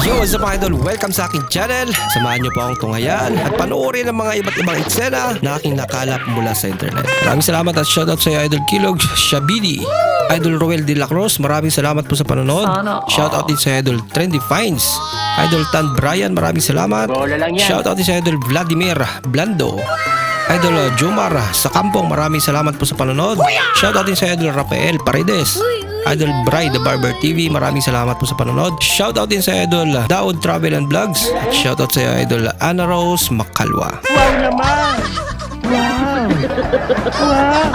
Yo, what's up mga idol? Welcome sa aking channel. Samahan niyo po akong tunghayan at panoorin ang mga iba't ibang eksena na aking nakalap mula sa internet. Maraming salamat at shoutout sa iyo, Idol Kilog, Shabidi, Idol Roel de la Cruz. Maraming salamat po sa panonood. Shoutout din sa Idol Trendy Finds, Idol Tan Brian. Maraming salamat. Shoutout din sa Idol Vladimir Blando, Idol Jomar sa Kampong. Maraming salamat po sa panonood. Shoutout din sa Idol Rafael Paredes, Idol Bry the Barber TV. Maraming salamat po sa panonood. Shoutout din sa Idol Daud Travel and Vlogs. Shoutout sa Idol Ana Rose Makalwa. Wow naman! Wow! Wow!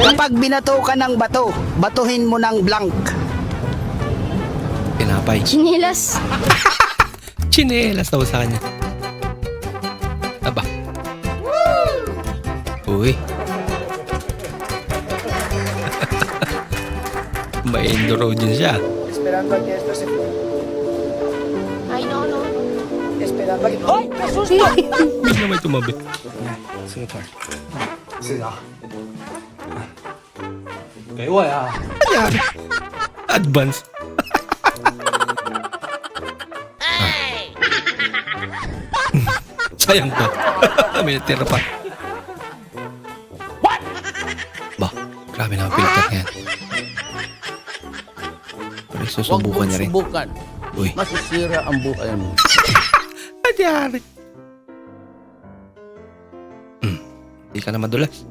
Kapag binato ka ng bato, batuhin mo ng blank. Pinapay. Chinelas. Chinelas daw sa kanya. Aba. Uy. May enduro din siya. Esperando que esto se Ay, no. Esperando que... ¡Ay! ¡Qué susto! Bigla may tumabi. Singapore. Kanyari. Advance. Sayang to. May tira pa. Ba, grabe naman filter niyan. Pero susubukan niya rin. Subukan. Uy. Masisira ang buhay mo. Kanyari. Hindi ka na madulas.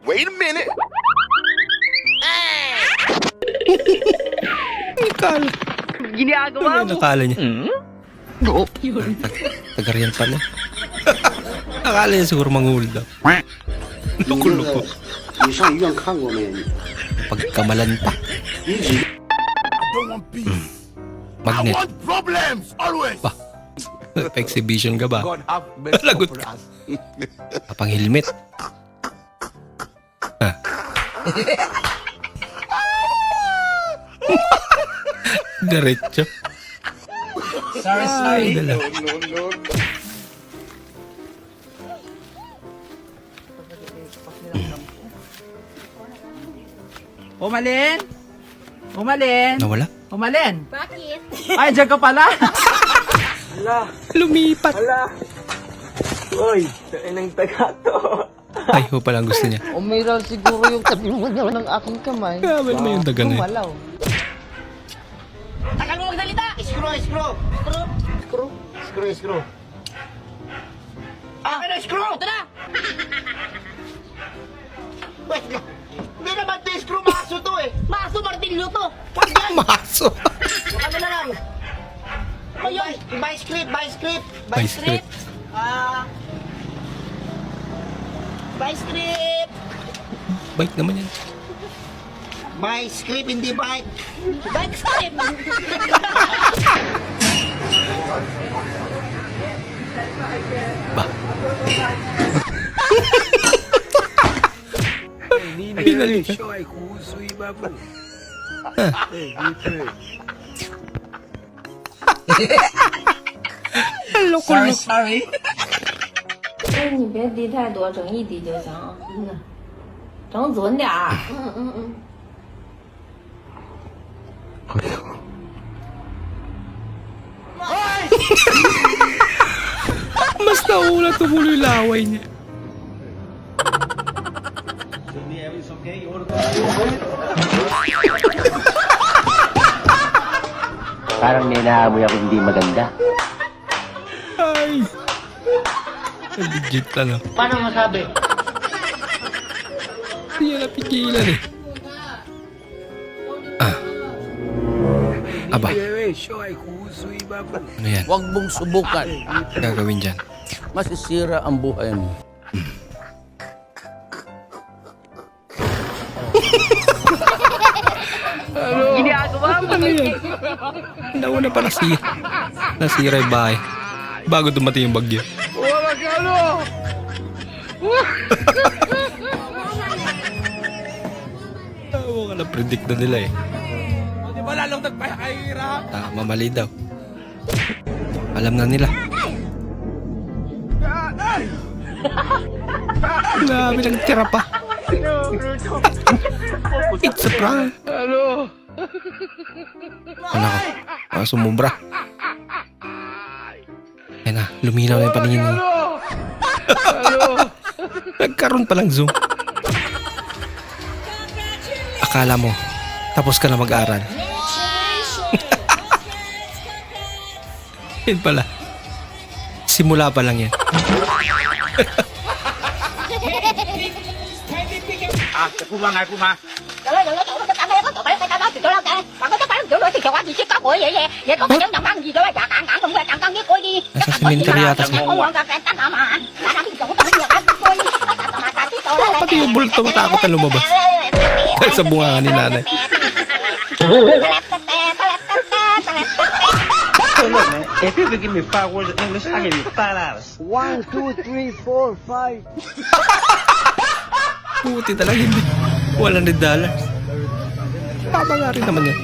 Wait a minute. Nakala. Ginagawa Ano nakala niya? Tagariyan pa na. Akala niya siguro manghuli daw. Loko-loko. 你上医院看过没？ Pagkamalan pa. Magnet. Problems always. Pa. Exhibition ka ba? Lagot ka. Kapang helmet. Ha. Diretso. Sorry. Dala. Umalin? Umalin? Nawala? Umalin? Bakit? Ay, dyan ka pala. Lumipat. Uy, nang taga to. Ay, ho pala ang gusto niya. Umiral siguro yung tabi mo ng aking kamay. Grabe naman yung daga na yun. Malaw. Tagal mo magsalita! Screw! Ah, ano screw? Ito na! Wait, hindi naman ito screw, maso to eh. Maso, martilyo to. Huwag yan! Maso. Ano na lang? Ayun, by script. By script. By script. Bike naman yan. By script, hindi bite. Bike script. Ba? Pinalikan. Loko-loko. Sorry. 你别滴太多，整一滴就行。整准点儿。Mas nauna tumuloy yung laway niya. Parang may naamoy ako hindi maganda. Ay. Legit ano. Paano masabi? Hindi niya napigilan eh. Aba. Ano yan? Huwag mong subukan. Gagawin dyan. Masisira ang buhay mo. Ginagawa mo. Ano yan? Nauna pa nasira yung bahay. Bago dumating yung bagyo. Tawa ka na predict na nila eh. Di ba lalong nagpahirap? Tama, mali daw. Alam na nila. Grabe, nagtira pa. It's a prank. Ano ko? Sumubra. Ayan na, luminaw na yung paningin niya. Nagkaroon palang zoom. Akala mo, tapos ka na mag-aral. Yan pala. Simula pa lang yan. Nasa cemetery yata siya. Pati yung bulto matakot na lumabas. Dahil sa bunga ni nanay. If you could give me 5 words of English, I'll give you $5. 1, 2, 3, 4, 5. Puti talaga hindi. $100. Tama nga rin naman yan.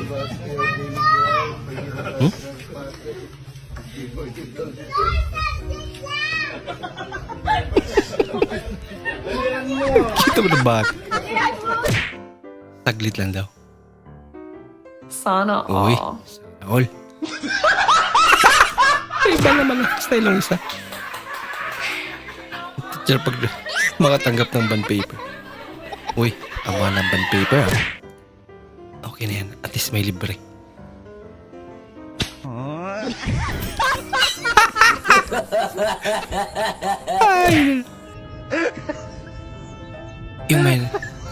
Kita mo na ba? Saglit lang daw. Sana Uy, sana all. Iba naman ang style ng isa. Teacher pag makatanggap ng bond paper. Uy, awa ng bond paper ah. Okay na yan, at least may libre. Ay. Yung may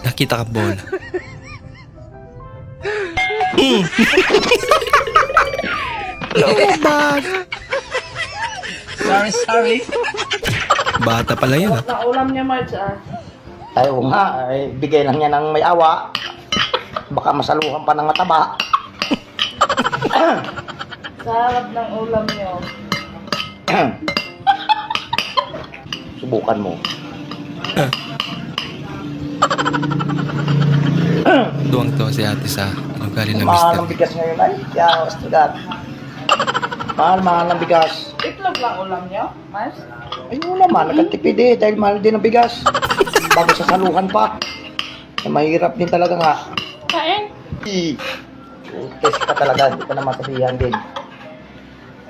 nakita ka bola. Bag. Sorry. Bata pala yan ah. Naulam niya, Marge, ah. Tayo nga, ay, bigay lang niya ng may awa. Baka masaluhan pa ng mataba. Sarap ng ulam niyo. Subukan mo. Duwang-tuwa si ate sa ugali ng Mahal ng mister. bigas ngayon ay. Kaya, stugat. Mahal ng bigas. Itlog lang ulam niyo, Marge? Ay, wala man. Nagkatipid eh. Dahil mahal din ang bigas. Bago sa saluhan pa. Eh, mahirap din talaga nga. Kain. Test ka talaga. Hindi ka na masabihan din.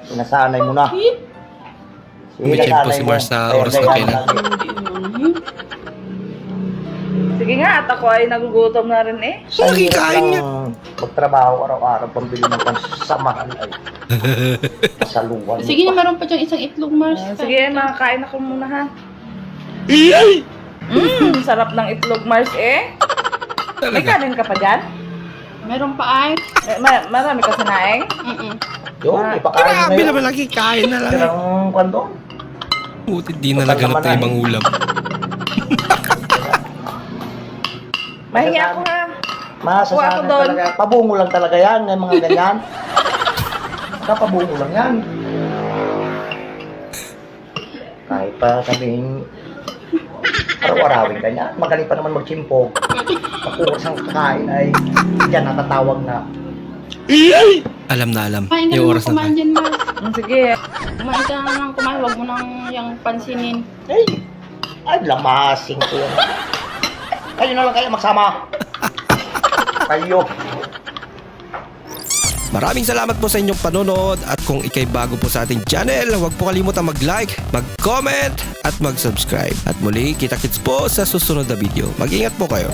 Sinasanay mo na. Umichip po si Mars sa oras na kailan. Sige nga, at ako ay nagugutom na rin eh. Okay, kain niya. Magtrabaho araw-araw pambili ng pansamahan ay pasaluhan. Sige na, meron pa dyan isang itlog, Mars. Sige, makakain ako muna ha. Sarap ng itlog, Mars eh. May Talaga. kanin ka pa dyan? Meron pa ay. Marami ka sinaing? Yun, ipakain mo Grabe na yun. naman lagi kain na lang. Ang kwando. Buti di na naganap na ibang ulam. Mahingi ako ha. Kuha ako Masasanay doon. talaga. Pabungo lang talaga yan. Yung mga ganyan. Kapabungo lang yan. Kahit pa sabihin araw-arawin ka niya. Magaling pa naman magsimpog. Pagkuras ang kakain ay diyan natatawag na. Alam na alam. Kumain ka Yung naman oras kumain na. dyan, Mars. Sige. Kumain ka naman kumain. Huwag mo nang yung pansinin. Ay, lamasing ko yan. Kayo na lang kayo magsama. Kayo. Maraming salamat po sa inyong panonood at kung ikay bago po sa ating channel, huwag po kalimutan mag-like, mag-comment at mag-subscribe. At muli, kita-kits po sa susunod na video. Mag-ingat po kayo.